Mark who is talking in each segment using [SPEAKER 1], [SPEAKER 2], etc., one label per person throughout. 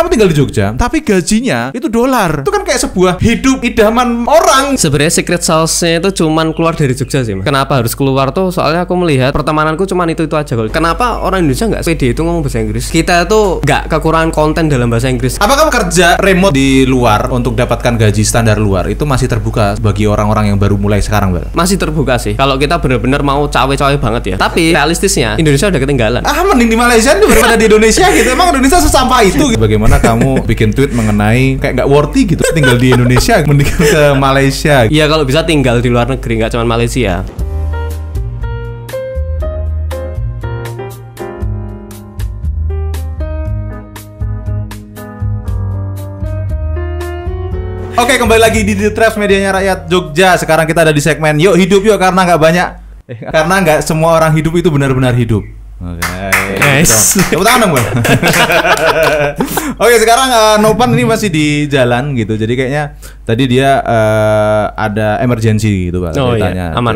[SPEAKER 1] kamu tinggal di Jogja, tapi gajinya itu dolar. Itu kan kayak sebuah hidup idaman orang.
[SPEAKER 2] Sebenarnya secret sauce-nya itu cuman keluar dari Jogja sih, Mas. Kenapa harus keluar tuh? Soalnya aku melihat pertemananku cuman itu aja. Kenapa orang Indonesia nggak pede itu ngomong bahasa Inggris? Kita tuh nggak kekurangan konten dalam bahasa Inggris.
[SPEAKER 1] Apa kamu kerja remote di luar untuk dapatkan gaji standar luar itu masih terbuka bagi orang-orang yang baru mulai sekarang, Bal?
[SPEAKER 2] Masih terbuka sih. Kalau kita benar-benar mau cawe-cawe banget ya. Tapi realistisnya Indonesia udah ketinggalan.
[SPEAKER 1] Mending di Malaysia daripada di Indonesia gitu. Emang Indonesia sesampah itu? Bagaimana kamu bikin tweet mengenai kayak nggak worthy gitu tinggal di Indonesia, mending ke Malaysia?
[SPEAKER 2] Iya, kalau bisa tinggal di luar negeri, nggak cuma Malaysia.
[SPEAKER 1] Oke, kembali lagi di The Traps, medianya rakyat Jogja. Sekarang kita ada di segmen Yuk Hidup Yuk, karena nggak banyak, karena nggak semua orang hidup itu benar-benar hidup. Oke,
[SPEAKER 2] nice.
[SPEAKER 1] Tepuk tangan dong, Bang. Oke, sekarang Nopan ini masih di jalan gitu. Jadi kayaknya tadi dia ada emergency gitu, Pak.
[SPEAKER 2] Oh
[SPEAKER 1] iya,
[SPEAKER 2] aman.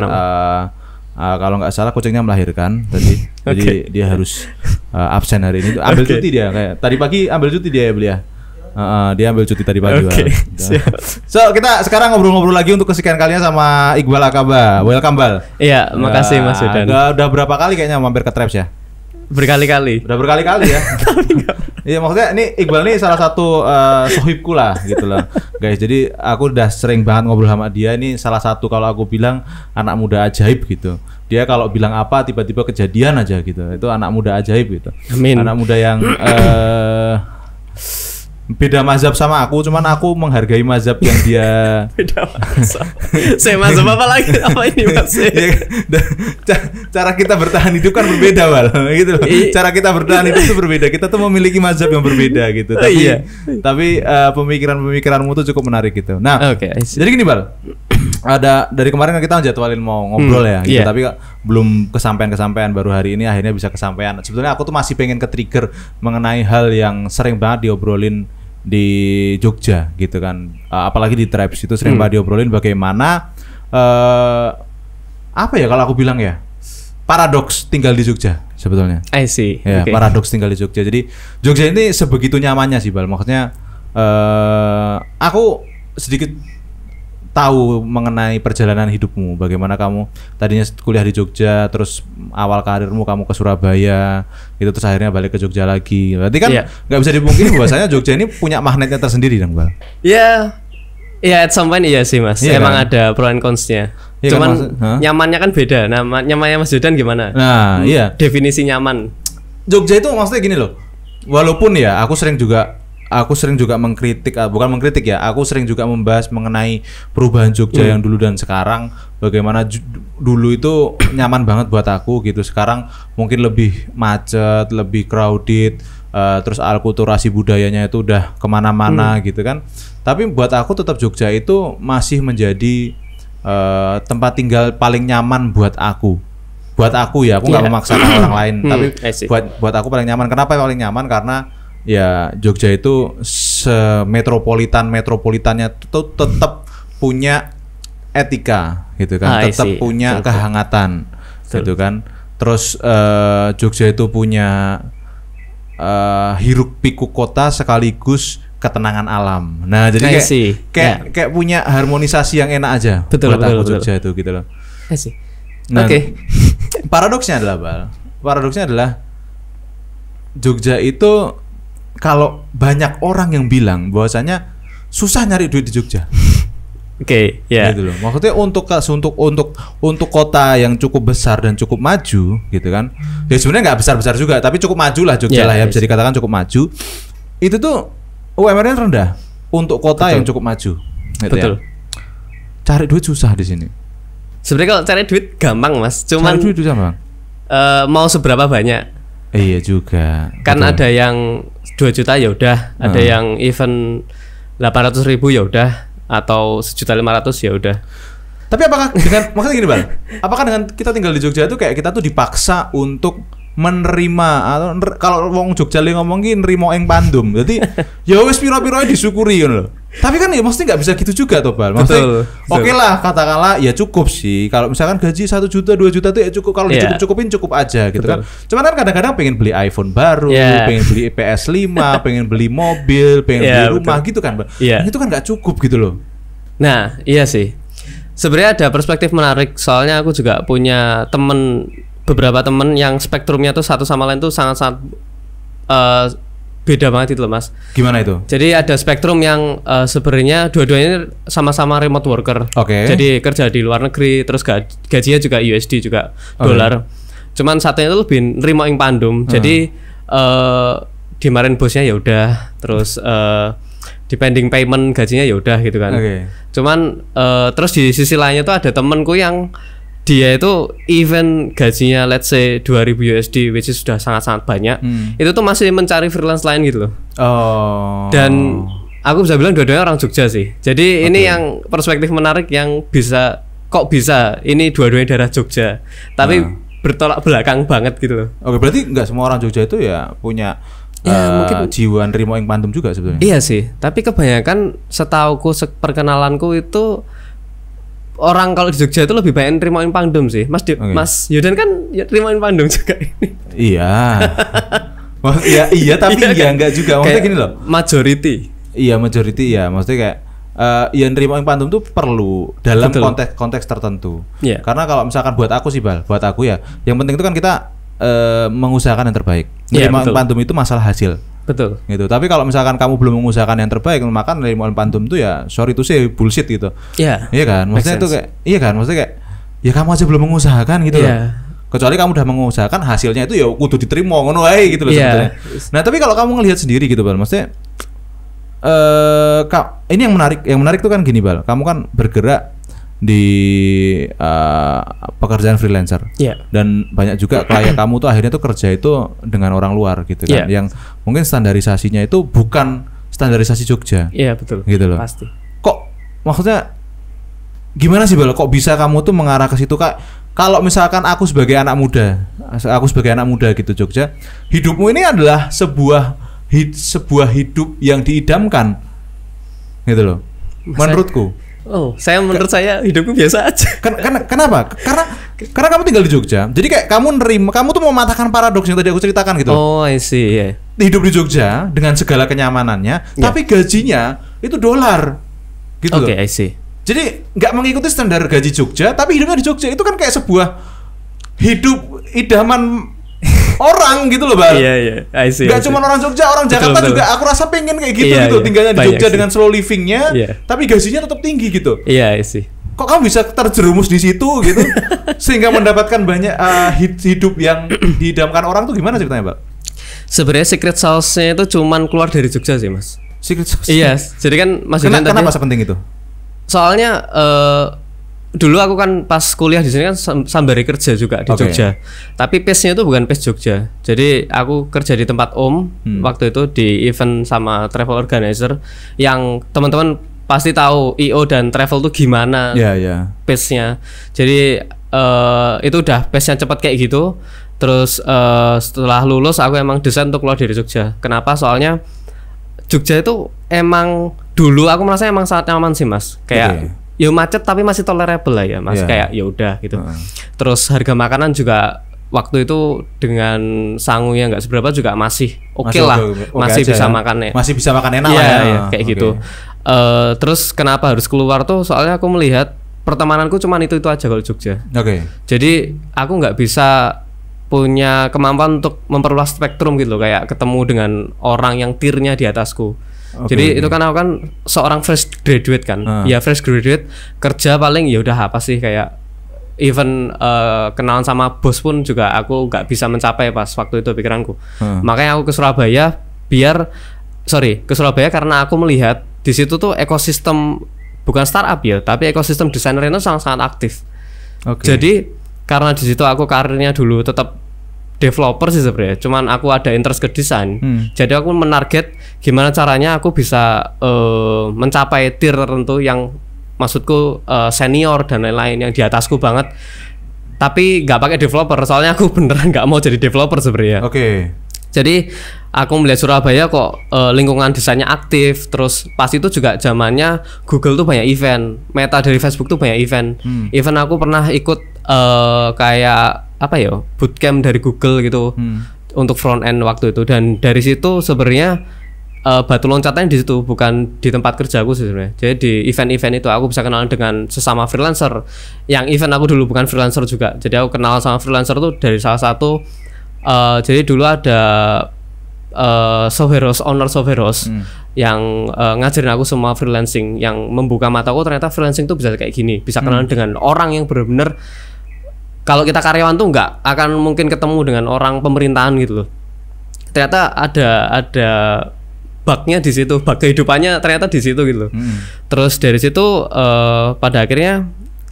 [SPEAKER 1] Kalau nggak salah kucingnya melahirkan tadi. Jadi dia harus absen hari ini. Ambil cuti dia kayak tadi pagi ambil cuti dia ya, beliau. Dia ambil cuti tadi pagi. So kita sekarang ngobrol-ngobrol lagi untuk kesekian kalinya sama Iqbal Akaba. Welcome, Bal.
[SPEAKER 2] Iya, makasih Mas Yudan.
[SPEAKER 1] Udah berapa kali kayaknya mampir ke Traps ya?
[SPEAKER 2] Berkali-kali.
[SPEAKER 1] Udah berkali-kali ya. Iya, maksudnya ini Iqbal nih salah satu sohibku lah gitu loh, guys. Jadi aku udah sering banget ngobrol sama dia. Ini salah satu kalau aku bilang anak muda ajaib gitu. Dia kalau bilang apa tiba-tiba kejadian aja gitu. Itu anak muda ajaib gitu.
[SPEAKER 2] Amin.
[SPEAKER 1] Anak muda yang beda mazhab sama aku, cuman aku menghargai mazhab yang dia
[SPEAKER 2] beda mazhab. Saya mazhab apa lagi? Apa ini Mas?
[SPEAKER 1] Cara kita bertahan hidup kan berbeda, Wal. Gitu loh. Cara kita bertahan hidup itu berbeda. Kita tuh memiliki mazhab yang berbeda gitu. Tapi pemikiran-pemikiranmu tuh cukup menarik gitu. Nah, jadi gini, Bal. Ada dari kemarin kan kita jadwalin mau ngobrol ya gitu, tapi belum kesampaian baru hari ini akhirnya bisa kesampaian. Sebetulnya aku tuh masih pengen ke-trigger mengenai hal yang sering banget diobrolin di Jogja gitu kan, apalagi di Traps itu sering banget diobrolin bagaimana apa ya kalau aku bilang ya, paradoks tinggal di Jogja sebetulnya.
[SPEAKER 2] I see.
[SPEAKER 1] Ya, paradoks tinggal di Jogja. Jadi Jogja ini sebegitu nyamannya sih, Bal. Maksudnya aku sedikit tahu mengenai perjalanan hidupmu, bagaimana kamu tadinya kuliah di Jogja, terus awal karirmu kamu ke Surabaya, itu terus akhirnya balik ke Jogja lagi. Berarti kan nggak bisa dipungkiri bahwasanya Jogja ini punya magnetnya tersendiri dong, Bal.
[SPEAKER 2] Iya, at some point iya sih, Mas. Emang kan? Ada pro and cons-nya. Cuman kan, nyamannya kan beda. Nyamannya Mas Yudan gimana?
[SPEAKER 1] Nah,
[SPEAKER 2] definisi nyaman.
[SPEAKER 1] Jogja itu maksudnya gini loh. Walaupun ya aku sering juga mengkritik, bukan mengkritik ya, aku sering juga membahas mengenai perubahan Jogja yang dulu dan sekarang, bagaimana dulu itu nyaman banget buat aku gitu, sekarang mungkin lebih macet, lebih crowded, terus alkulturasi budayanya itu udah kemana-mana gitu kan. Tapi buat aku tetap Jogja itu masih menjadi tempat tinggal paling nyaman buat aku. Buat aku ya, aku nggak memaksakan orang lain, tapi buat aku paling nyaman. Kenapa paling nyaman? Karena ya Jogja itu metropolitannya tuh tetap punya etika gitu kan, tetap punya kehangatan gitu kan. Terus Jogja itu punya hiruk pikuk kota sekaligus ketenangan alam. Nah, jadi kayak punya harmonisasi yang enak aja buat aku Jogja itu gitu loh. Nah, paradoksnya adalah Jogja itu kalau banyak orang yang bilang bahwasanya susah nyari duit di Jogja. Gitu loh. Maksudnya untuk kota yang cukup besar dan cukup maju gitu kan. Ya sebenarnya nggak besar-besar juga, tapi cukup maju lah Jogja lah ya, bisa dikatakan cukup maju. Itu tuh UMR-nya rendah untuk kota yang cukup maju. Gitu ya. Cari duit susah di sini.
[SPEAKER 2] Sebenarnya kalau cari duit gampang, Mas. Cuman
[SPEAKER 1] cari duit gampang.
[SPEAKER 2] Mau seberapa banyak?
[SPEAKER 1] Iya juga.
[SPEAKER 2] Kan ada yang 2 juta ya udah, ada yang even 800.000 ya udah, atau 1.500.000 ya udah.
[SPEAKER 1] Tapi apakah dengan maksudnya gini, Bang? Apakah dengan kita tinggal di Jogja itu kayak kita tuh dipaksa untuk menerima, atau kalau wong Jogja li ngomong ki nrimo ing pandum. Jadi ya wis pira-pira disyukuri ngono lho. Tapi kan ya mesti nggak bisa gitu juga tuh Bal. Oke lah katakanlah ya cukup sih. Kalau misalkan gaji 1 juta 2 juta tuh ya cukup. Kalau dicukup-cukupin cukup aja gitu kan. Cuman kan kadang-kadang pengen beli iPhone baru, pengen beli PS5, pengen beli mobil, pengen beli rumah gitu kan Bal. Itu kan nggak cukup gitu loh.
[SPEAKER 2] Nah iya sih. Sebenarnya ada perspektif menarik. Soalnya aku juga punya beberapa temen yang spektrumnya tuh satu sama lain tuh sangat-sangat beda banget itu loh Mas.
[SPEAKER 1] Gimana itu?
[SPEAKER 2] Jadi ada spektrum yang sebenarnya dua-duanya sama-sama remote worker. Jadi kerja di luar negeri, terus gajinya juga USD juga dolar. Cuman satunya itu lebih nerima ing pandum. Jadi dimarahin bosnya ya udah, terus depending payment gajinya ya udah gitu kan. Cuman terus di sisi lainnya tuh ada temenku yang dia itu even gajinya let's say 2000 USD which is sudah sangat-sangat banyak, itu tuh masih mencari freelance lain gitu loh. Dan aku bisa bilang dua-duanya orang Jogja sih. Jadi ini yang perspektif menarik yang bisa ini dua-duanya daerah Jogja tapi bertolak belakang banget gitu loh.
[SPEAKER 1] Berarti nggak semua orang Jogja itu ya punya mungkin jiwa nerimo ing pandum juga sebenarnya.
[SPEAKER 2] Iya sih, tapi kebanyakan setauku perkenalanku itu orang kalau di Jogja itu lebih banyak nerimoin pandum sih. Mas Yudan kan nerimoin pandum juga ini.
[SPEAKER 1] Iya. Iya tapi ya enggak juga. Maksudnya gini loh.
[SPEAKER 2] Majority.
[SPEAKER 1] Iya majority ya. Maksudnya kayak ya nerimoin pandum tuh perlu dalam konteks tertentu. Karena kalau misalkan buat aku sih Bal, buat aku ya, yang penting itu kan kita mengusahakan yang terbaik. Nerimoin pandum itu masalah hasil.
[SPEAKER 2] Betul.
[SPEAKER 1] Gitu. Tapi kalau misalkan kamu belum mengusahakan yang terbaik, maka nerimoin pandum tuh ya sorry itu sih bullshit gitu. Iya kan? Maksudnya itu kayak maksudnya kayak ya kamu aja belum mengusahakan gitu loh. Kecuali kamu udah mengusahakan hasilnya itu ya kudu diterima ngono ae gitu loh sebetulnya. Nah, tapi kalau kamu ngelihat sendiri gitu Bal, maksudnya ini yang menarik tuh kan gini Bal. Kamu kan bergerak di pekerjaan freelancer, dan banyak juga klien kamu tuh akhirnya tuh kerja itu dengan orang luar gitu kan, yang mungkin standarisasinya itu bukan standarisasi Jogja.
[SPEAKER 2] Iya betul.
[SPEAKER 1] Gitu loh.
[SPEAKER 2] Pasti.
[SPEAKER 1] Kok maksudnya gimana sih Bal? Kok bisa kamu tuh mengarah ke situ Kak? Kalau misalkan aku sebagai anak muda gitu Jogja, hidupmu ini adalah sebuah hidup yang diidamkan, gitu loh. Menurutku.
[SPEAKER 2] Menurut saya hidupku biasa aja.
[SPEAKER 1] Kenapa? Karena kamu tinggal di Jogja. Jadi kayak kamu tuh mematahkan paradoks yang tadi aku ceritakan gitu.
[SPEAKER 2] I see.
[SPEAKER 1] Hidup di Jogja dengan segala kenyamanannya, tapi gajinya itu dolar. Gitu loh.
[SPEAKER 2] I see.
[SPEAKER 1] Jadi nggak mengikuti standar gaji Jogja, tapi hidupnya di Jogja itu kan kayak sebuah hidup idaman orang gitu loh Bal.
[SPEAKER 2] I see.
[SPEAKER 1] Gak cuma orang Jogja, orang Jakarta betul. Juga aku rasa pengen kayak gitu tinggalnya di Jogja dengan slow livingnya, tapi gajinya tetap tinggi gitu.
[SPEAKER 2] I see.
[SPEAKER 1] Kok kamu bisa terjerumus di situ gitu sehingga mendapatkan banyak hidup yang diidamkan orang tuh gimana ceritanya Bal?
[SPEAKER 2] Sebenarnya secret sauce-nya itu cuman keluar dari Jogja sih Mas.
[SPEAKER 1] Secret sauce?
[SPEAKER 2] Iya, jadi kan Mas Yudan tadi.
[SPEAKER 1] Kenapa sepenting itu?
[SPEAKER 2] Soalnya dulu aku kan pas kuliah di sini kan sambari kerja juga di Jogja. Tapi pace-nya itu bukan pace Jogja. Jadi aku kerja di tempat waktu itu di event sama travel organizer yang teman-teman pasti tahu IO dan travel tuh gimana pace-nya. Jadi itu udah pace-nya cepat kayak gitu. Terus setelah lulus aku emang desain untuk keluar dari Jogja. Kenapa? Soalnya Jogja itu emang dulu aku merasa emang sangat nyaman sih Mas. Kayak ya macet tapi masih tolerable lah ya Mas, kayak ya udah gitu. Terus harga makanan juga waktu itu dengan sangunya nggak seberapa juga masih oke lah, masih bisa makan
[SPEAKER 1] masih bisa makan enak lah ya.
[SPEAKER 2] Kayak gitu. Terus kenapa harus keluar tuh? Soalnya aku melihat pertemananku cuma itu aja kalau Jogja. Jadi aku nggak bisa punya kemampuan untuk memperluas spektrum gitu loh, kayak ketemu dengan orang yang tiernya di atasku. Jadi itu kan aku kan seorang fresh graduate kan, ya fresh graduate kerja paling ya udah apa sih, kayak even kenalan sama bos pun juga aku nggak bisa mencapai pas waktu itu pikiranku. Makanya aku ke Surabaya ke Surabaya karena aku melihat di situ tuh ekosistem bukan startup ya, tapi ekosistem desainer itu sangat-sangat aktif. Jadi karena di situ aku karirnya dulu tetap developer sih sebenarnya, cuman aku ada interest ke desain. Jadi aku menarget gimana caranya aku bisa mencapai tier tertentu yang maksudku senior dan lain-lain yang di atasku banget. Tapi nggak pakai developer, soalnya aku beneran nggak mau jadi developer sebenarnya. Jadi aku melihat Surabaya kok lingkungan desainnya aktif. Terus pas itu juga zamannya Google tuh banyak event, Meta dari Facebook tuh banyak event. Event aku pernah ikut kayak apa ya, bootcamp dari Google gitu untuk front end waktu itu. Dan dari situ sebenarnya batu loncatnya di situ, bukan di tempat kerjaku sebenarnya. Jadi di event-event itu aku bisa kenalan dengan sesama freelancer. Yang event aku dulu bukan freelancer juga. Jadi aku kenal sama freelancer tuh dari salah satu jadi dulu ada Soveros, owner Soveros yang ngajarin aku semua freelancing, yang membuka mataku ternyata freelancing tuh bisa kayak gini, bisa kenalan dengan orang yang benar-benar kalau kita karyawan tuh nggak akan mungkin ketemu dengan orang pemerintahan gitu loh. Ternyata ada bugnya di situ, bug kehidupannya ternyata di situ gitu loh. Terus dari situ pada akhirnya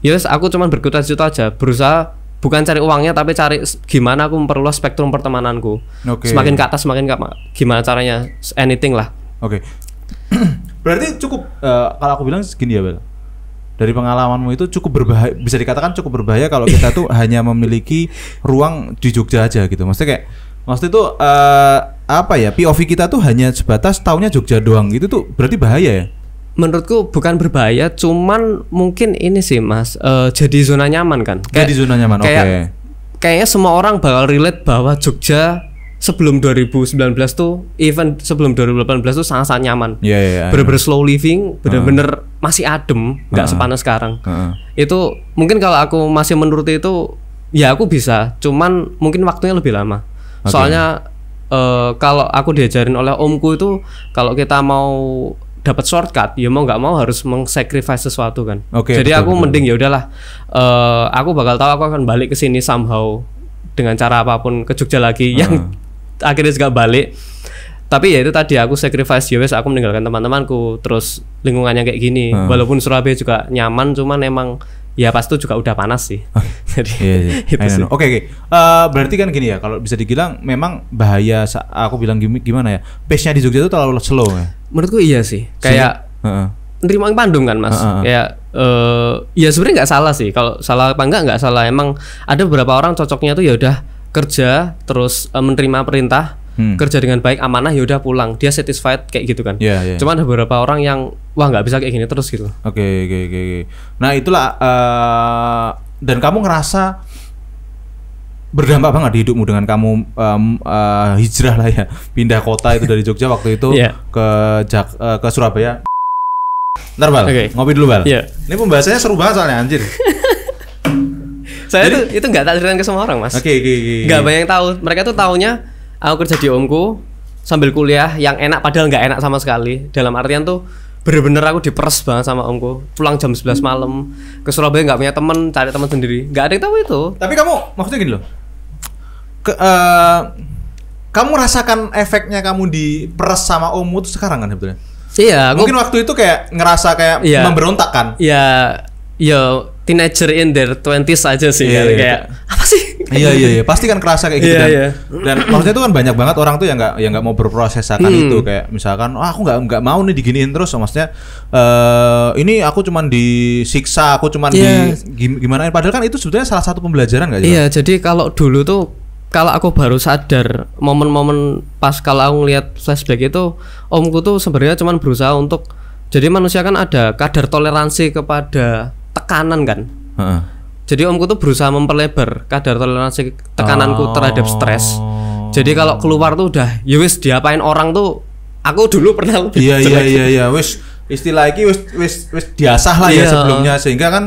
[SPEAKER 2] yes aku cuman berkutat situ aja, berusaha bukan cari uangnya tapi cari gimana aku memperluas spektrum pertemananku. Semakin ke atas semakin gimana caranya, anything lah.
[SPEAKER 1] Berarti cukup kalau aku bilang segini ya Bel, dari pengalamanmu itu cukup berbahaya, bisa dikatakan cukup berbahaya kalau kita tuh hanya memiliki ruang di Jogja aja gitu. Maksudnya itu apa ya, POV kita tuh hanya sebatas taunya Jogja doang gitu tuh berarti bahaya ya?
[SPEAKER 2] Menurutku bukan berbahaya, cuman mungkin ini sih Mas, jadi zona nyaman kan.
[SPEAKER 1] Jadi zona nyaman,
[SPEAKER 2] kayaknya semua orang bakal relate bahwa Jogja sebelum 2019 tuh, even sebelum 2018 tuh sangat-sangat nyaman. Bener-bener slow living, bener-bener masih adem, nggak sepanas sekarang. Itu mungkin kalau aku masih menuruti itu, ya aku bisa, cuman mungkin waktunya lebih lama. Soalnya kalau aku diajarin oleh omku itu, kalau kita mau dapat shortcut, ya mau nggak mau harus meng-sacrifice sesuatu kan. Jadi aku mending ya udahlah, aku bakal tahu aku akan balik ke sini somehow dengan cara apapun, ke Jogja lagi yang akhirnya juga balik. Tapi ya itu tadi aku sacrifice, ya wes aku meninggalkan teman-temanku, terus lingkungannya kayak gini. Walaupun Surabaya juga nyaman, cuman emang ya pas itu juga udah panas sih. Jadi
[SPEAKER 1] itu sih. Oke. Berarti kan gini ya, kalau bisa dibilang memang bahaya. Aku bilang gimana ya, pace-nya di Jogja itu terlalu slow ya.
[SPEAKER 2] Menurutku iya sih. Kayak nerima Bandung kan Mas. Kayak ya sebenarnya nggak salah sih. Kalau salah apa nggak salah. Emang ada beberapa orang cocoknya tuh ya udah kerja terus menerima perintah, kerja dengan baik, amanah, ya udah pulang, dia satisfied kayak gitu kan. Cuman ada beberapa orang yang wah nggak bisa kayak gini terus gitu.
[SPEAKER 1] Oke. Nah itulah dan kamu ngerasa berdampak banget di hidupmu dengan kamu hijrah lah ya, pindah kota itu dari Jogja waktu itu ke Surabaya. Ntar Bal, ngopi dulu Bal. Ini pembahasannya seru banget soalnya anjir.
[SPEAKER 2] Saya itu nggak tak ceritain ke semua orang Mas. Nggak banyak yang tahu. Mereka tuh taunya aku kerja di omku sambil kuliah yang enak, padahal nggak enak sama sekali. Dalam artian tuh bener-bener aku diperes banget sama omku. Pulang jam 11 malam ke Surabaya, nggak punya teman, cari teman sendiri. Nggak ada yang tahu itu.
[SPEAKER 1] Tapi kamu maksudnya gini loh, kamu rasakan efeknya kamu diperes sama ommu tuh sekarang kan sebetulnya?
[SPEAKER 2] Iya.
[SPEAKER 1] Mungkin waktu itu kayak ngerasa kayak memberontak kan?
[SPEAKER 2] Iya. Teenager in their 20s aja sih kayak apa sih?
[SPEAKER 1] Iya pasti kan kerasa kayak gitu kan. Dan maksudnya itu kan banyak banget orang tuh yang nggak mau berproses akan itu, kayak misalkan aku nggak mau nih diginiin terus, maksudnya ini aku cuman disiksa, aku cuman gimana, padahal kan itu sebetulnya salah satu pembelajaran nggak sih?
[SPEAKER 2] Iya, jadi kalau dulu tuh kalau aku baru sadar momen-momen pas kalau aku ngeliat flashback itu, omku tuh sebenarnya cuman berusaha untuk, jadi manusia kan ada kadar toleransi kepada tekanan kan. Jadi omku tuh berusaha memperlebar kadar toleransi tekananku terhadap stres. Jadi kalau keluar tuh udah ya wis diapain orang tuh, aku dulu pernah lebih
[SPEAKER 1] iya wis istilah iki wis diasah lah ya sebelumnya, sehingga kan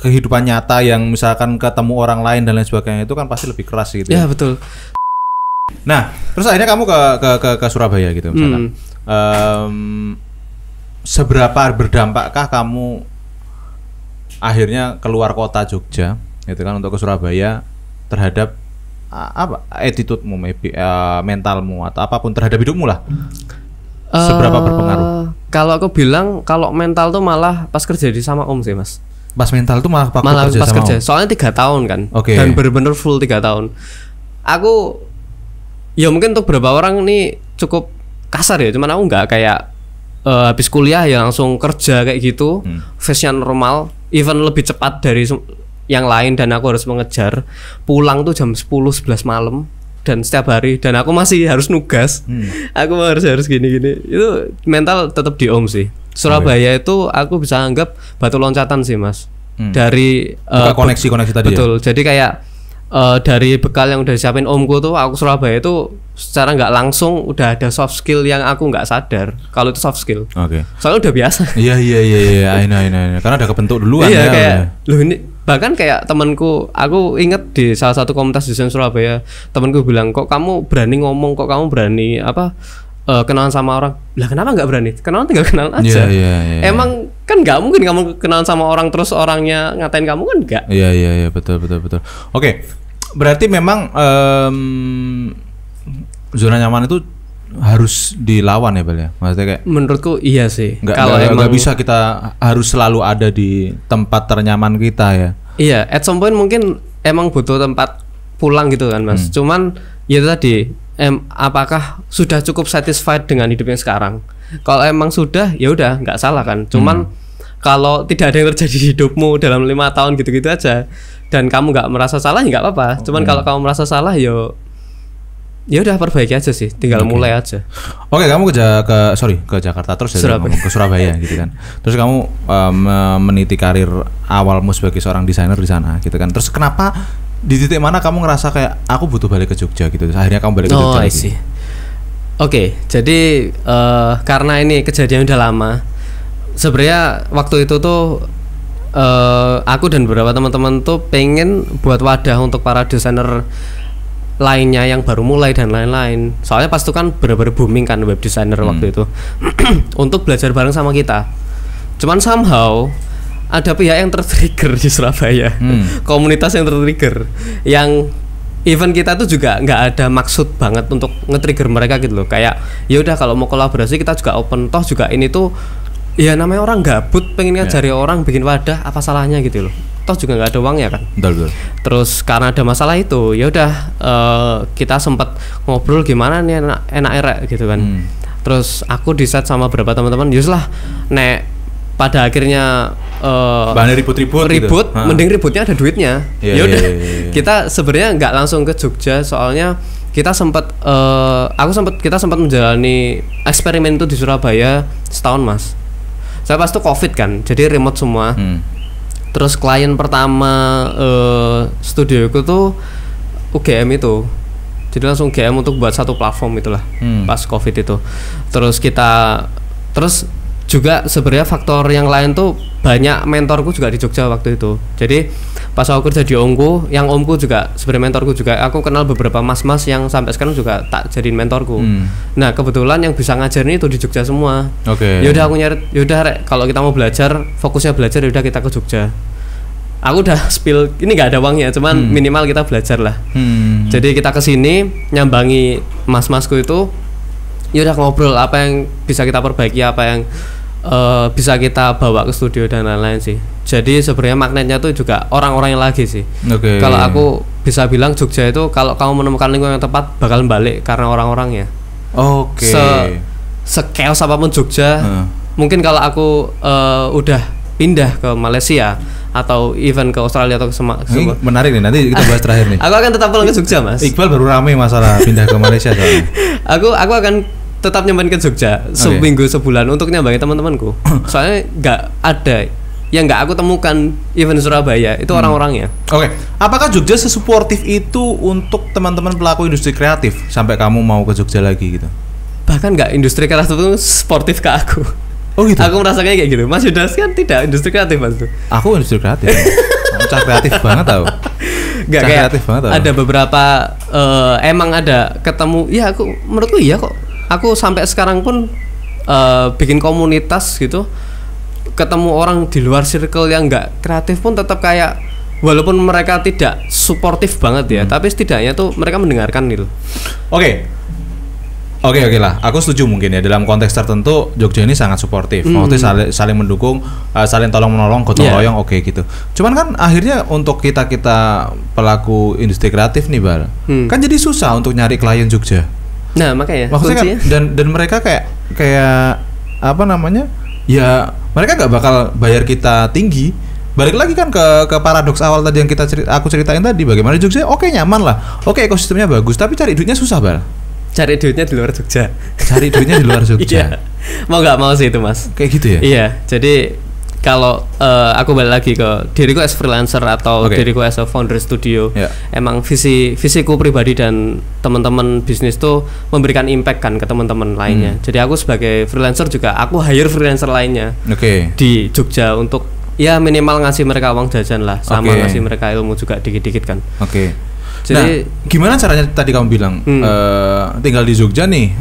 [SPEAKER 1] kehidupan nyata yang misalkan ketemu orang lain dan lain sebagainya itu kan pasti lebih keras gitu.
[SPEAKER 2] Ya betul.
[SPEAKER 1] Nah, terus akhirnya kamu ke Surabaya gitu misalkan. Seberapa berdampakkah kamu akhirnya keluar kota Jogja gitu kan untuk ke Surabaya terhadap apa attitude-mu, mentalmu atau apapun terhadap hidupmu lah? Seberapa berpengaruh?
[SPEAKER 2] Kalau aku bilang kalau mental tuh malah pas kerja di sama om sih Mas.
[SPEAKER 1] Pas mental tuh malah
[SPEAKER 2] pas kerja. Soalnya 3 tahun kan. Dan bener-bener full 3 tahun. Aku ya mungkin untuk beberapa orang ini cukup kasar ya, cuman aku nggak kayak habis kuliah ya langsung kerja kayak gitu, phase-nya normal, even lebih cepat dari yang lain, dan aku harus mengejar pulang tuh jam 10-11 malam dan setiap hari dan aku masih harus nugas. Aku harus gini-gini. Itu mental tetap di Om sih. Surabaya itu aku bisa anggap batu loncatan sih Mas. Dari
[SPEAKER 1] koneksi tadi.
[SPEAKER 2] Betul. Ya? Jadi kayak dari bekal yang udah disiapin omku tuh, aku Surabaya itu secara nggak langsung udah ada soft skill yang aku nggak sadar kalau itu soft skill.
[SPEAKER 1] Oke.
[SPEAKER 2] Soalnya udah biasa.
[SPEAKER 1] Iya. I know. Karena udah kebentuk duluan
[SPEAKER 2] ya. Iya kayak loh ini bahkan kayak temanku, aku inget di salah satu komunitas desain Surabaya, temanku bilang kok kamu berani ngomong, kok kamu berani kenalan sama orang. Lah kenapa nggak berani? Kenalan tinggal kenalan aja.
[SPEAKER 1] Yeah.
[SPEAKER 2] Emang kan nggak mungkin kamu kenalan sama orang terus orangnya ngatain kamu kan nggak.
[SPEAKER 1] Iya betul. Oke, berarti memang zona nyaman itu harus dilawan ya Bel ya. Maksudnya kayak
[SPEAKER 2] menurutku iya sih.
[SPEAKER 1] Nggak bisa kita harus selalu ada di tempat ternyaman kita ya.
[SPEAKER 2] Iya, at some point mungkin emang butuh tempat pulang gitu kan Mas. Cuman ya tadi apakah sudah cukup satisfied dengan hidup yang sekarang? Kalau emang sudah, ya udah nggak salah kan. Cuman kalau tidak ada yang terjadi di hidupmu dalam 5 tahun gitu-gitu aja, dan kamu nggak merasa salah ya nggak apa-apa. Cuman kalau kamu merasa salah, ya udah perbaiki aja sih, tinggal mulai aja.
[SPEAKER 1] Oke, kamu ke Jakarta terus ya, ke Surabaya gitu kan. Terus kamu meniti karir awalmu sebagai seorang desainer di sana gitu kan. Terus kenapa di titik mana kamu ngerasa kayak aku butuh balik ke Jogja gitu? Akhirnya kamu balik ke Jogja.
[SPEAKER 2] I see. Oke, jadi karena ini kejadian udah lama. Sebenarnya waktu itu tuh aku dan beberapa teman-teman tuh pengen buat wadah untuk para desainer lainnya yang baru mulai dan lain-lain. Soalnya pas itu kan bener-bener booming kan web designer waktu itu. Untuk belajar bareng sama kita. Cuman somehow ada pihak yang tertrigger di Surabaya, komunitas yang tertrigger, yang even kita tuh juga nggak ada maksud banget untuk nge-trigger mereka gitu loh. Kayak ya udah kalau mau kolaborasi kita juga open, toh juga ini tuh ya namanya orang gabut pengen ngajari orang bikin wadah, apa salahnya gitu loh. Toh juga nggak ada uangnya kan.
[SPEAKER 1] Betul.
[SPEAKER 2] Terus karena ada masalah itu, ya udah kita sempat ngobrol gimana nih enak gitu kan. Terus aku di-set sama beberapa teman-teman, lah nek pada akhirnya
[SPEAKER 1] ribut
[SPEAKER 2] gitu. Mending ributnya ada duitnya. Ya udah. Kita sebenarnya nggak langsung ke Jogja, soalnya kita kita sempat menjalani eksperimen itu di Surabaya setahun Mas. Saya pas itu COVID kan, jadi remote semua. Terus klien pertama studioku tuh UGM itu. Jadi langsung UGM untuk buat satu platform itulah pas COVID itu. Terus juga sebenarnya faktor yang lain tuh banyak mentorku juga di Jogja waktu itu. Jadi pas aku kerja di Omku, yang Omku juga sebenarnya mentorku juga. Aku kenal beberapa mas-mas yang sampai sekarang juga tak jadiin mentorku. Nah kebetulan yang bisa ngajarin itu di Jogja semua. Yaudah aku nyari, yaudah kalau kita mau belajar, fokusnya belajar, yaudah kita ke Jogja. Aku udah spill, ini nggak ada uangnya, cuman minimal kita belajar lah. Jadi kita kesini nyambangi mas-masku itu, yaudah ngobrol apa yang bisa kita perbaiki, apa yang bisa kita bawa ke studio dan lain-lain sih. Jadi sebenarnya magnetnya tuh juga orang-orangnya lagi sih. Kalau aku bisa bilang Jogja itu kalau kamu menemukan lingkungan yang tepat bakal balik karena orang-orangnya. Se-chaos apapun Jogja, mungkin kalau aku udah pindah ke Malaysia atau even ke Australia atau ke
[SPEAKER 1] ini menarik nih, nanti kita bahas terakhir nih.
[SPEAKER 2] Aku akan tetap pulang ke Jogja Mas.
[SPEAKER 1] Iqbal baru rame masalah pindah ke Malaysia soalnya.
[SPEAKER 2] Aku akan tetap nyambain ke Jogja seminggu sebulan untuk nyambangi teman-temanku. Soalnya nggak ada yang nggak aku temukan even Surabaya itu orang-orangnya.
[SPEAKER 1] Apakah Jogja sesuportif itu untuk teman-teman pelaku industri kreatif sampai kamu mau ke Jogja lagi gitu?
[SPEAKER 2] Bahkan nggak, industri kreatif itu sportif ke aku.
[SPEAKER 1] Gitu?
[SPEAKER 2] Aku merasakannya kayak gitu. Mas Yudas kan tidak industri kreatif Mas tuh.
[SPEAKER 1] Aku industri kreatif. Cah kreatif banget tau.
[SPEAKER 2] Gak kayak ada beberapa emang ada ketemu. Ya aku menurutku iya kok. Aku sampai sekarang pun bikin komunitas gitu, ketemu orang di luar circle yang nggak kreatif pun tetap kayak, walaupun mereka tidak suportif banget ya, tapi setidaknya tuh mereka mendengarkan gitu.
[SPEAKER 1] Oke lah, aku setuju mungkin ya, dalam konteks tertentu Jogja ini sangat suportif, maksudnya saling mendukung, saling tolong menolong, gotong royong, gitu. Cuman kan akhirnya untuk kita pelaku industri kreatif nih Bal, kan jadi susah untuk nyari klien Jogja.
[SPEAKER 2] Nah makanya
[SPEAKER 1] maksudnya kan, dan mereka kayak apa namanya, ya mereka nggak bakal bayar kita tinggi balik lagi kan ke paradoks awal tadi yang aku ceritain tadi, bagaimana Jogja oke nyaman lah, oke ekosistemnya bagus, tapi cari duitnya susah Bal.
[SPEAKER 2] Cari duitnya di luar Jogja.
[SPEAKER 1] Cari duitnya di luar Jogja.
[SPEAKER 2] Iya. Mau nggak mau sih itu Mas.
[SPEAKER 1] Kayak gitu ya.
[SPEAKER 2] Iya. Jadi kalau aku balik lagi ke diriku as freelancer atau diriku as a founder studio, emang visiku pribadi dan teman-teman bisnis tuh memberikan impact kan ke teman-teman lainnya. Jadi aku sebagai freelancer juga aku hire freelancer lainnya di Jogja untuk ya minimal ngasih mereka uang jajan lah, sama ngasih mereka ilmu juga dikit-dikit kan.
[SPEAKER 1] Jadi gimana caranya tadi kamu bilang tinggal di Jogja nih,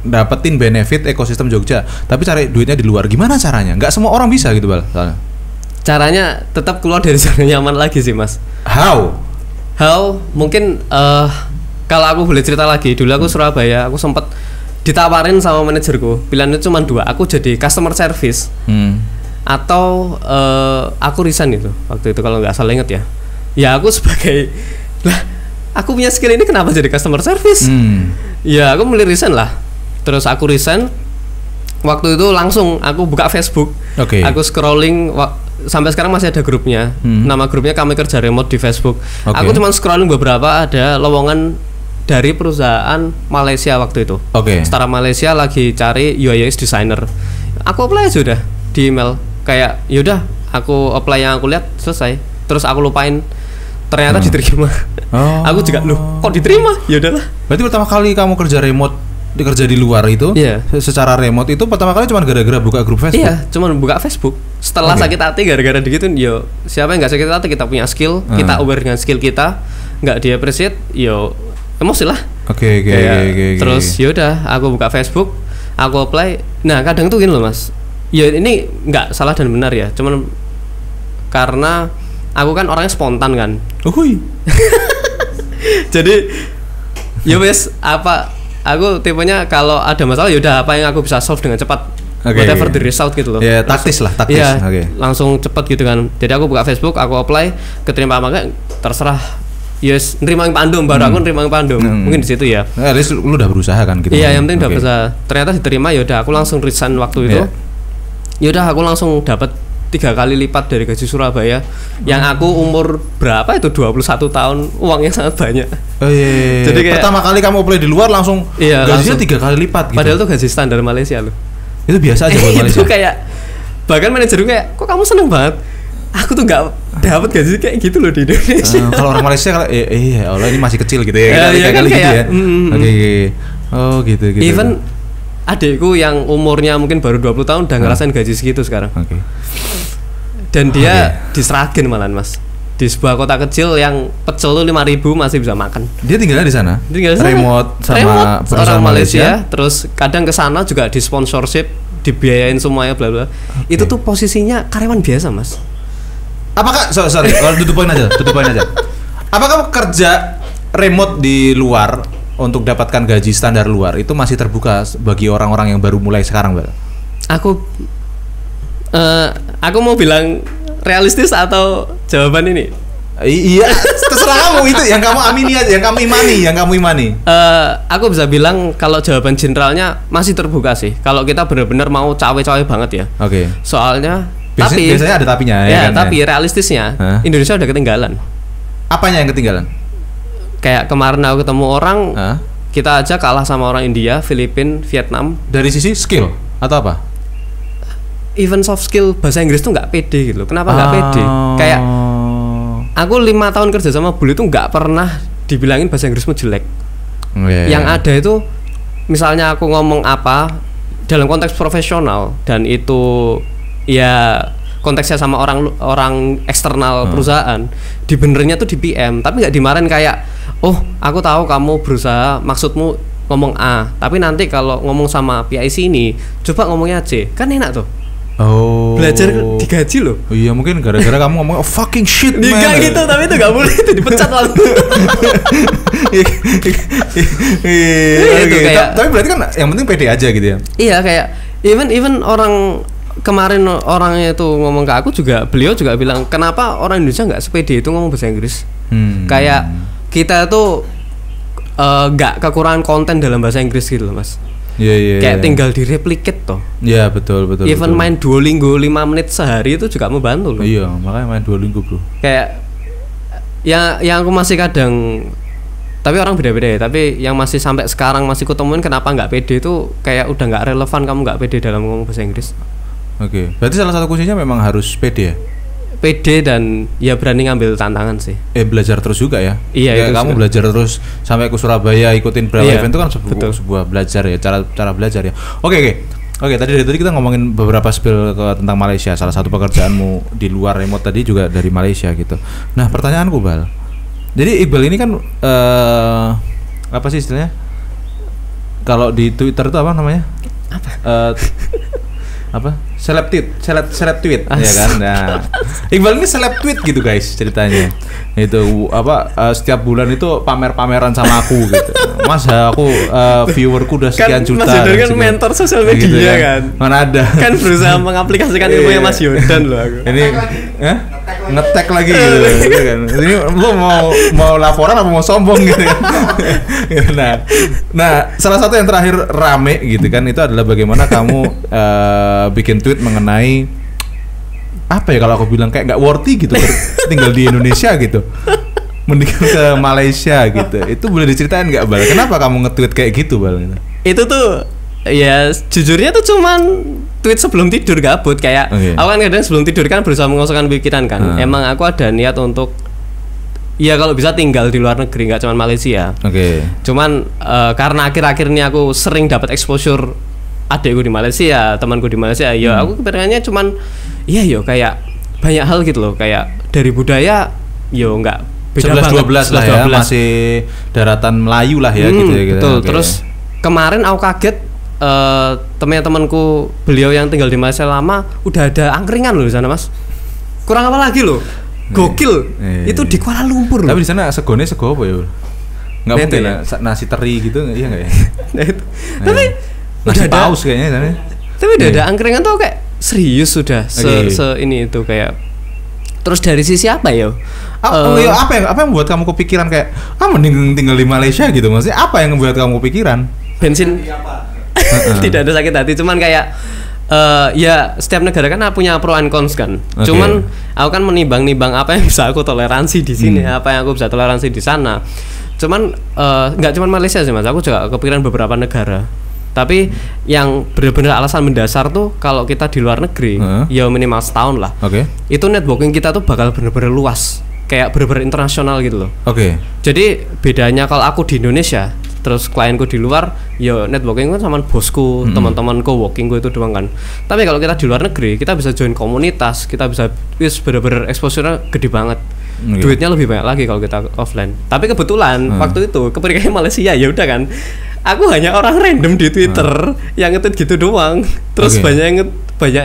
[SPEAKER 1] dapetin benefit ekosistem Jogja, tapi cari duitnya di luar. Gimana caranya? Nggak semua orang bisa gitu Bal.
[SPEAKER 2] Caranya tetap keluar dari zona nyaman lagi sih Mas.
[SPEAKER 1] How?
[SPEAKER 2] Mungkin kalau aku boleh cerita lagi, dulu aku Surabaya, aku sempat ditawarin sama manajerku, pilihannya cuma 2, aku jadi customer service atau aku resign itu waktu itu kalau nggak salah inget ya. Ya aku sebagai aku punya skill ini kenapa jadi customer service? Ya aku milih resign lah. Terus aku resign, waktu itu langsung aku buka Facebook, aku scrolling, sampai sekarang masih ada grupnya, nama grupnya Kami Kerja Remote di Facebook. Aku cuma scrolling beberapa, ada lowongan dari perusahaan Malaysia waktu itu. Setara Malaysia lagi cari UI UX designer. Aku apply aja udah di email, kayak yaudah aku apply yang aku lihat selesai. Terus aku lupain, ternyata diterima. Aku juga loh kok diterima? Ya udahlah.
[SPEAKER 1] Berarti pertama kali kamu kerja di luar itu, secara remote itu pertama kali cuma gara-gara buka grup Facebook.
[SPEAKER 2] Iya, cuma buka Facebook. Setelah sakit hati gara-gara digituin, yo siapa yang nggak sakit hati, kita punya skill, kita aware dengan skill kita, nggak di appreciate, yo emosi lah. Terus yaudah, aku buka Facebook, aku apply. Nah kadang tuh gini loh Mas, ya ini nggak salah dan benar ya, cuman karena aku kan orangnya spontan kan. Jadi ya wes aku tipenya kalau ada masalah yaudah apa yang aku bisa solve dengan cepat, whatever the result gitu loh.
[SPEAKER 1] Ya taktis. Ya,
[SPEAKER 2] langsung cepat gitu kan. Jadi aku buka Facebook, aku apply, keterima apa enggak terserah. Yes, nerima yang pandum, baru aku nerima yang pandum. Mungkin di situ ya.
[SPEAKER 1] At least lu udah berusaha kan gitu.
[SPEAKER 2] Iya, yang penting udah berusaha. Ternyata diterima, yaudah aku langsung resign waktu itu. Yaudah aku langsung dapat 3 kali lipat dari gaji Surabaya. Yang aku umur berapa itu 21 tahun, uangnya sangat banyak.
[SPEAKER 1] Jadi kayak, pertama kali kamu apply di luar langsung gajinya 3 kali lipat gitu.
[SPEAKER 2] Padahal itu gaji standar Malaysia loh.
[SPEAKER 1] Itu biasa aja buat Malaysia.
[SPEAKER 2] Itu kayak bahkan manajer kayak, kok kamu seneng banget? Aku tuh nggak dapat gaji kayak gitu loh di Indonesia.
[SPEAKER 1] Kalau orang Malaysia kalau Allah ini masih kecil gitu ya. Kayak gitu ya. Oh gitu.
[SPEAKER 2] Even adikku yang umurnya mungkin baru 20 tahun udah ngerasain gaji segitu sekarang. Dan dia di Sragen malahan Mas, di sebuah kota kecil yang pecel lu 5.000 masih bisa makan.
[SPEAKER 1] Dia tinggalnya di sana. Remote sama
[SPEAKER 2] orang Malaysia. Terus kadang ke sana juga di sponsorship, dibiayain semuanya bla bla. Itu tuh posisinya karyawan biasa Mas.
[SPEAKER 1] Apakah sorry kalau tutup poin aja. Apakah kerja remote di luar untuk dapatkan gaji standar luar itu masih terbuka bagi orang-orang yang baru mulai sekarang, Bal?
[SPEAKER 2] Aku mau bilang realistis atau jawaban ini?
[SPEAKER 1] Iya, terserah kamu, itu yang kamu amini aja, yang kamu imani.
[SPEAKER 2] Aku bisa bilang kalau jawaban generalnya masih terbuka sih. Kalau kita benar-benar mau cawe-cawe banget ya. Soalnya
[SPEAKER 1] biasanya ada tapinya
[SPEAKER 2] ya kan, tapi realistisnya Indonesia udah ketinggalan.
[SPEAKER 1] Apanya yang ketinggalan?
[SPEAKER 2] Kayak kemarin aku ketemu orang, kita aja kalah sama orang India, Filipina, Vietnam.
[SPEAKER 1] Dari sisi skill atau apa?
[SPEAKER 2] Even soft skill bahasa Inggris tuh nggak pede gitu. Kenapa nggak pede? Kayak aku 5 tahun kerja sama Bul itu nggak pernah dibilangin bahasa Inggrismu jelek. Yang ada itu misalnya aku ngomong apa dalam konteks profesional dan itu ya konteksnya sama orang eksternal perusahaan, dibenernya tuh di PM, tapi nggak dimarahin kayak, oh aku tahu kamu berusaha maksudmu ngomong A, tapi nanti kalau ngomong sama PIC ini coba ngomongnya C, kan enak tuh. Belajar digaji loh.
[SPEAKER 1] Iya mungkin gara-gara kamu ngomong fucking shit man.
[SPEAKER 2] Enggak gitu, tapi itu nggak boleh, itu dipecat langsung.
[SPEAKER 1] Tapi berarti kan yang penting pede aja gitu ya.
[SPEAKER 2] Iya kayak even orang kemarin orangnya itu ngomong ke aku juga, beliau juga bilang kenapa orang Indonesia nggak sepede itu ngomong bahasa Inggris. Kayak kita tuh nggak kekurangan konten dalam bahasa Inggris gitu loh Mas. Kayak tinggal direplicate toh.
[SPEAKER 1] Iya betul.
[SPEAKER 2] Even main Duolingo 5 menit sehari itu juga membantu loh.
[SPEAKER 1] Iya, makanya main Duolingo bro.
[SPEAKER 2] Kayak yang aku masih kadang, tapi orang beda-beda ya. Tapi yang masih sampai sekarang masih kutemuin kenapa nggak pede itu kayak udah nggak relevan kamu nggak pede dalam ngomong bahasa Inggris.
[SPEAKER 1] Oke, berarti salah satu kuncinya memang harus pede ya?
[SPEAKER 2] Pede dan ya berani ngambil tantangan sih.
[SPEAKER 1] Belajar terus juga ya?
[SPEAKER 2] Iya.
[SPEAKER 1] Ya, kamu belajar terus sampai ke Surabaya ikutin berapa event itu kan sebuah belajar ya, cara belajar ya. Oke, tadi kita ngomongin beberapa spill tentang Malaysia. Salah satu pekerjaanmu di luar remote tadi juga dari Malaysia gitu. Nah, pertanyaanku Bal. Jadi Iqbal ini kan apa sih istilahnya? Kalau di Twitter itu apa namanya? Seleb tweet ya kan. Nah, Iqbal ini seleb tweet gitu guys ceritanya. Itu setiap bulan itu pameran sama aku gitu. Mas aku viewerku udah sekian juta.
[SPEAKER 2] Mas Yodan kan mentor sosial media gitu, kan.
[SPEAKER 1] Mana ada.
[SPEAKER 2] Kan berusaha mengaplikasikan ilmunya Mas Yodan loh aku.
[SPEAKER 1] Ini ngetek lagi gitu kan. Ini lu mau laporan apa mau sombong gitu kan. Nah, salah satu yang terakhir rame gitu kan itu adalah bagaimana kamu bikin tweet mengenai apa ya kalau aku bilang kayak nggak worthy gitu tinggal di Indonesia gitu, mending ke Malaysia gitu. Itu boleh diceritain nggak Bal? Kenapa kamu nge-tweet kayak gitu Bal?
[SPEAKER 2] Itu tuh ya jujurnya tuh cuman tweet sebelum tidur gabut kayak aku kan kadang sebelum tidur kan berusaha mengosongkan pikiran kan. Emang aku ada niat untuk ya kalau bisa tinggal di luar negeri, nggak cuma Malaysia. Cuman karena akhir-akhir ini aku sering dapat exposure adekku di Malaysia, temanku di Malaysia, ya aku kepikirannya cuman iya yo kayak banyak hal gitu loh, kayak dari budaya yo nggak beda
[SPEAKER 1] 11-12 lah ya, masih daratan Melayu lah ya gitu ya.
[SPEAKER 2] Betul. Terus kemarin aku kaget teman-temanku beliau yang tinggal di Malaysia lama udah ada angkringan loh di sana Mas. Kurang apa lagi loh? Gokil. Itu di Kuala Lumpur loh.
[SPEAKER 1] Tapi di sana sego apa ya? Nggak mungkin ya? Nasi teri gitu iya nggak ya?
[SPEAKER 2] Tapi
[SPEAKER 1] nasi paus kayaknya sana.
[SPEAKER 2] Tapi udah ada angkringan tuh kayak serius sudah ini itu kayak. Terus dari sisi apa ya?
[SPEAKER 1] Apa yang membuat kamu kepikiran kayak mending tinggal di Malaysia gitu? Maksudnya apa yang membuat kamu kepikiran?
[SPEAKER 2] Bensin. Tidak ada sakit hati, cuman kayak ya setiap negara kan punya pro and cons kan. Cuman aku kan menimbang-nimbang apa yang bisa aku toleransi di sini, apa yang aku bisa toleransi di sana. Cuman nggak cuman Malaysia sih Mas, aku juga kepikiran beberapa negara. Tapi yang benar-benar alasan mendasar tuh kalau kita di luar negeri ya minimal setahun lah. Itu networking kita tuh bakal benar-benar luas, kayak benar-benar internasional gitu loh. Jadi bedanya kalau aku di Indonesia terus klienku di luar, ya networking kan sama bosku, teman-temanku, workingku itu doang kan. Tapi kalau kita di luar negeri, kita bisa join komunitas, kita bisa benar-benar exposure-nya gede banget. Duitnya lebih banyak lagi kalau kita offline. Tapi kebetulan waktu itu kepergian Malaysia ya udah kan. Aku hanya orang random di Twitter yang nge-tweet gitu doang. Terus banyak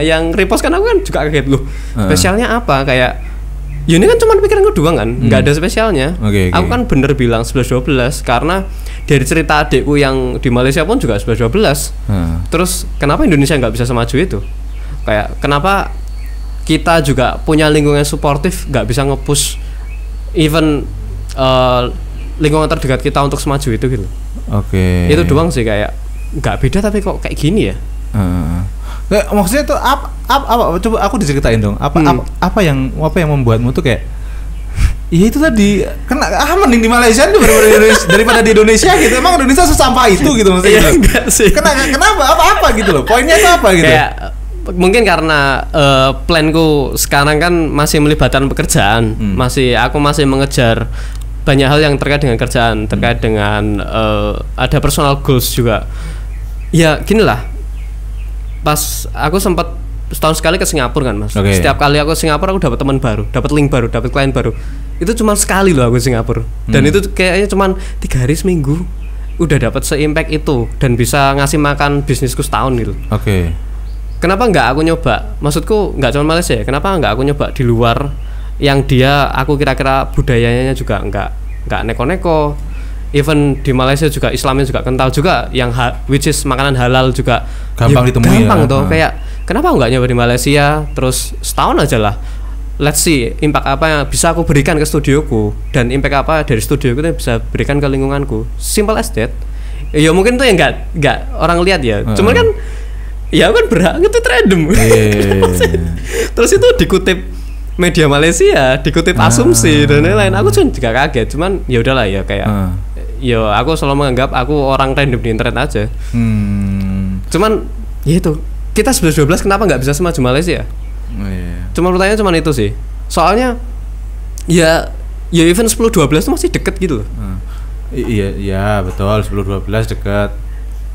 [SPEAKER 2] yang repost kan, aku kan juga kaget loh. Spesialnya apa kayak ya ini kan cuma pikiranku doang kan, nggak ada spesialnya. Aku kan bener bilang 11-12 karena dari cerita adikku yang di Malaysia pun juga 11-12. Terus kenapa Indonesia nggak bisa semaju itu? Kayak kenapa kita juga punya lingkungan suportif nggak bisa nge-push even lingkungan terdekat kita untuk semaju itu gitu. Itu doang sih, kayak nggak beda tapi kok kayak gini ya.
[SPEAKER 1] Maksudnya itu apa coba aku diceritain dong. Apa yang membuatmu tuh kayak ya itu tadi mending di Malaysia daripada di Indonesia gitu. Emang Indonesia sesampah itu gitu maksudnya.
[SPEAKER 2] Enggak sih.
[SPEAKER 1] Kenapa apa gitu loh. Poinnya itu apa gitu.
[SPEAKER 2] Kayak mungkin karena planku sekarang kan masih melibatkan pekerjaan. Aku masih mengejar banyak hal yang terkait dengan kerjaan, terkait dengan ada personal goals juga. Ya gini lah, pas aku sempat setahun sekali ke Singapura kan Mas. Setiap kali aku ke Singapura aku dapat teman baru, dapat link baru, dapat klien baru. Itu cuma sekali loh aku ke Singapura. Dan itu kayaknya cuma 3 hari seminggu udah dapat se-impact itu dan bisa ngasih makan bisnisku setahun gitu. Kenapa nggak aku nyoba? Maksudku nggak cuma Malaysia ya. Kenapa nggak aku nyoba di luar yang aku kira-kira budayanya juga nggak neko-neko. Even di Malaysia juga Islamnya juga kental juga, yang which is makanan halal juga
[SPEAKER 1] gampang ditemui.
[SPEAKER 2] Gampang toh. Kayak kenapa nggak nyoba di Malaysia terus setahun aja lah. Let's see impact apa yang bisa aku berikan ke studioku dan impact apa dari studioku yang bisa berikan ke lingkunganku. Simple as that. Ya mungkin tuh yang nggak orang lihat ya. Cuman kan ya aku kan berhak nge-tweet random. Terus itu dikutip media Malaysia, dikutip asumsi dan lain-lain. Aku juga kaget. Cuman ya udahlah ya kayak ya aku selalu menganggap aku orang random di internet aja. Cuman ya itu kita 11-12 kenapa nggak bisa semaju Malaysia? Cuma pertanyaan cuma itu sih. Soalnya ya event 10-12 itu masih deket gitu loh.
[SPEAKER 1] Iya betul 10-12 dekat.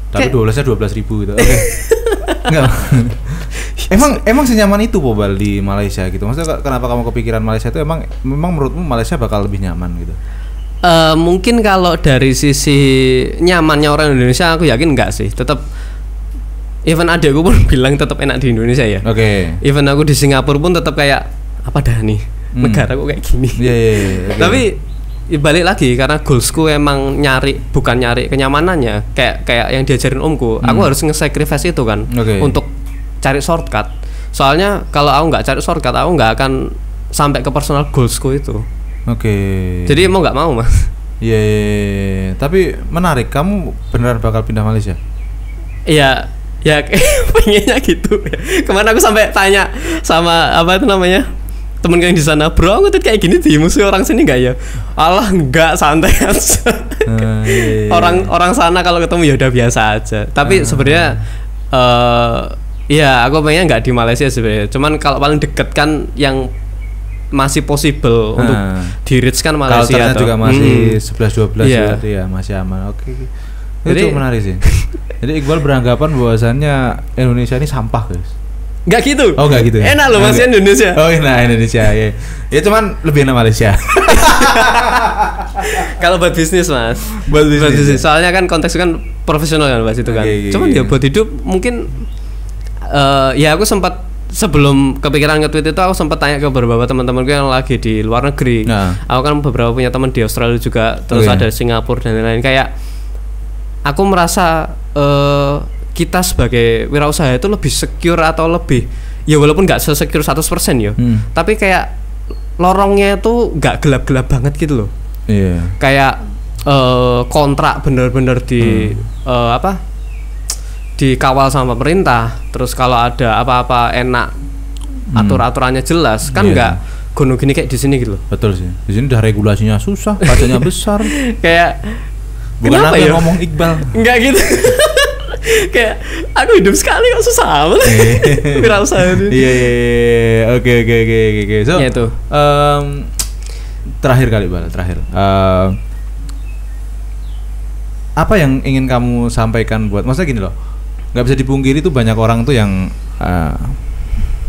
[SPEAKER 1] Tapi 12-nya 12.000 gitu. Oke. Enggak. Emang senyaman itu Pobal di Malaysia gitu. Maksudnya kenapa kamu kepikiran Malaysia itu memang menurutmu Malaysia bakal lebih nyaman gitu?
[SPEAKER 2] Mungkin kalau dari sisi nyamannya orang Indonesia aku yakin enggak sih. Tetap even adekku pun bilang tetap enak di Indonesia ya.
[SPEAKER 1] Oke.
[SPEAKER 2] Even aku di Singapura pun tetap kayak apa dah nih negara kok kayak gini.
[SPEAKER 1] Okay.
[SPEAKER 2] Tapi balik lagi karena goalsku emang bukan nyari kenyamanannya kayak yang diajarin omku. Aku harus nge-sacrifice itu kan untuk cari shortcut. Soalnya kalau aku nggak cari shortcut aku nggak akan sampai ke personal goalsku itu. Jadi mau nggak mau mas.
[SPEAKER 1] Iya. Tapi menarik. Kamu beneran bakal pindah Malaysia?
[SPEAKER 2] Iya. Ya pengennya gitu. Kemarin aku sampai tanya sama apa itu namanya temen yang di sana, bro aku tuh kayak gini di musuh orang sini nggak ya? Alah nggak, santai aja. Orang sana kalau ketemu ya udah biasa aja. Tapi sebenarnya ya aku pengen nggak di Malaysia sebenarnya. Cuman kalau paling deket kan yang masih possible untuk di reach kan Malaysia.
[SPEAKER 1] Kalau juga masih 11-12 ya masih aman. Oke. Itu menarik sih. Jadi Iqbal beranggapan bahwasannya Indonesia ini sampah guys.
[SPEAKER 2] Nggak gitu.
[SPEAKER 1] Oh nggak gitu.
[SPEAKER 2] Enak loh masih Indonesia.
[SPEAKER 1] Oh enak Indonesia ya. Ya cuman lebih enak Malaysia.
[SPEAKER 2] Kalau buat bisnis mas.
[SPEAKER 1] Buat bisnis.
[SPEAKER 2] Soalnya kan konteksnya kan profesional kan mas itu kan. Cuman ya buat hidup mungkin ya aku sempat sebelum kepikiran nge-tweet itu aku sempat tanya ke beberapa teman-temanku yang lagi di luar negeri. Aku kan beberapa punya teman di Australia juga, terus ada Singapura dan lain-lain. Kayak aku merasa kita sebagai wirausaha itu lebih secure atau lebih ya walaupun nggak se-secure 100% ya, tapi kayak lorongnya itu nggak gelap-gelap banget gitu loh. Kayak kontrak bener-bener di dikawal sama pemerintah. Terus kalau ada apa-apa enak aturannya jelas kan nggak gunung gini kayak di sini gitu loh.
[SPEAKER 1] Betul sih. Di sini udah regulasinya susah, pajaknya besar.
[SPEAKER 2] Kayak
[SPEAKER 1] bukan aku yang ngomong Iqbal.
[SPEAKER 2] Enggak gitu. Kayak aku hidup sekali kok susah amat. Wirausaha ini.
[SPEAKER 1] Iya. Oke. So,
[SPEAKER 2] ya itu.
[SPEAKER 1] Terakhir kali Bal, apa yang ingin kamu sampaikan buat, maksudnya gini loh, nggak bisa dipungkiri tuh banyak orang tuh yang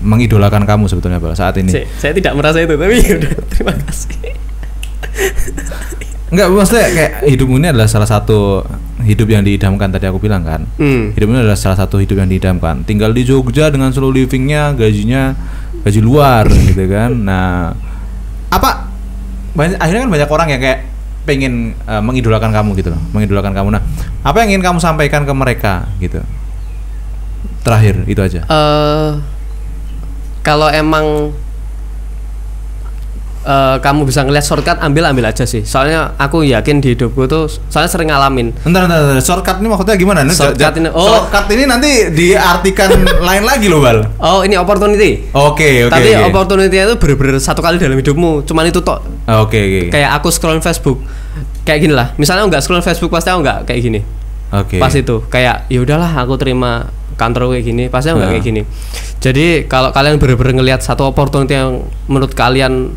[SPEAKER 1] mengidolakan kamu sebetulnya Bal saat ini.
[SPEAKER 2] Saya tidak merasa itu, tapi udah terima kasih.
[SPEAKER 1] Enggak, maksudnya kayak hidupmu ini adalah salah satu hidup yang diidamkan tadi aku bilang kan. Hidupmu adalah salah satu hidup yang diidamkan. Tinggal di Jogja dengan slow livingnya, gaji luar gitu kan. Nah, akhirnya kan banyak orang yang kayak pengen mengidolakan kamu gitu loh, mengidolakan kamu. Nah, apa yang ingin kamu sampaikan ke mereka gitu? Terakhir itu aja.
[SPEAKER 2] Kalau emang kamu bisa ngeliat shortcut, ambil aja sih. Soalnya aku yakin di hidupku tuh, soalnya sering ngalamin.
[SPEAKER 1] Bentar. Shortcut ini maksudnya gimana? Shortcut ini nanti diartikan lain lagi loh Bal.
[SPEAKER 2] Oh ini opportunity.
[SPEAKER 1] Oke.
[SPEAKER 2] Tapi opportunity itu bener-bener satu kali dalam hidupmu. Cuman itu tok.
[SPEAKER 1] Oke.
[SPEAKER 2] Kayak aku scroll Facebook, kayak gini lah. Misalnya aku nggak scroll Facebook pasti aku nggak kayak gini. Pas itu kayak ya udahlah aku terima kantor kayak gini, pasti aku nggak kayak gini. Jadi kalau kalian bener-bener ngelihat satu opportunity yang menurut kalian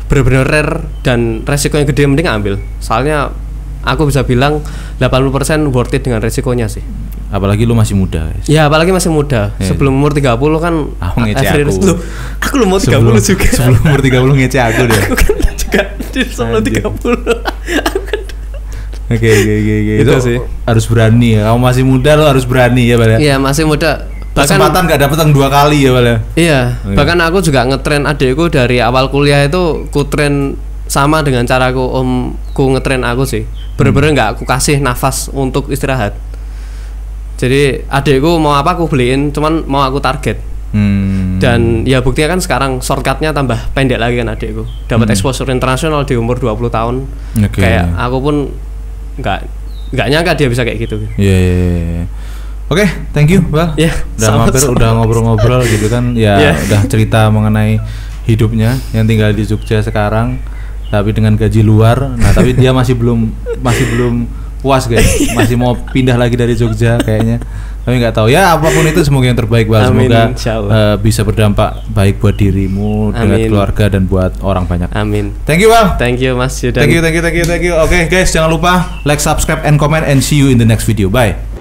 [SPEAKER 2] benar-benar rare dan resiko yang gede, mending ambil. Soalnya aku bisa bilang 80% worth it dengan resikonya sih.
[SPEAKER 1] Apalagi lu masih muda guys.
[SPEAKER 2] Ya apalagi masih muda. Sebelum umur 30 kan
[SPEAKER 1] aku ngece aku.
[SPEAKER 2] Aku lu mau 30 juga.
[SPEAKER 1] Sebelum umur 30 ngece aku deh.
[SPEAKER 2] Aku kan juga di sebelum 30.
[SPEAKER 1] Oke.
[SPEAKER 2] Itu sih.
[SPEAKER 1] Harus berani ya. Kamu masih muda, lo harus berani ya Bal.
[SPEAKER 2] Iya, masih muda.
[SPEAKER 1] Kesempatan nggak dapet yang 2 kali ya Bal.
[SPEAKER 2] Iya. Bahkan aku juga ngetren adikku dari awal kuliah itu, ku tren sama dengan caraku omku ngetren aku sih. Bener-bener nggak aku kasih nafas untuk istirahat. Jadi adikku mau apa aku beliin, cuman mau aku target. Dan ya buktinya kan sekarang shortcutnya tambah pendek lagi kan adikku. Dapat exposure internasional di umur 20 tahun. Kayak aku pun nggak nggak nyangka dia bisa kayak gitu.
[SPEAKER 1] Iya. Oke, thank you, Bal. Udah mampir, udah ngobrol-ngobrol gitu kan. Udah cerita mengenai hidupnya yang tinggal di Jogja sekarang, tapi dengan gaji luar. Nah, tapi dia masih belum puas guys, masih mau pindah lagi dari Jogja kayaknya. Tapi nggak tahu ya, apapun itu semoga yang terbaik, Bal. Semoga bisa berdampak baik buat dirimu, dengan keluarga dan buat orang banyak.
[SPEAKER 2] Amin.
[SPEAKER 1] Thank you, Bal.
[SPEAKER 2] Thank you, Mas Yudan.
[SPEAKER 1] Thank you. Oke, guys, jangan lupa like, subscribe, and comment, and see you in the next video. Bye.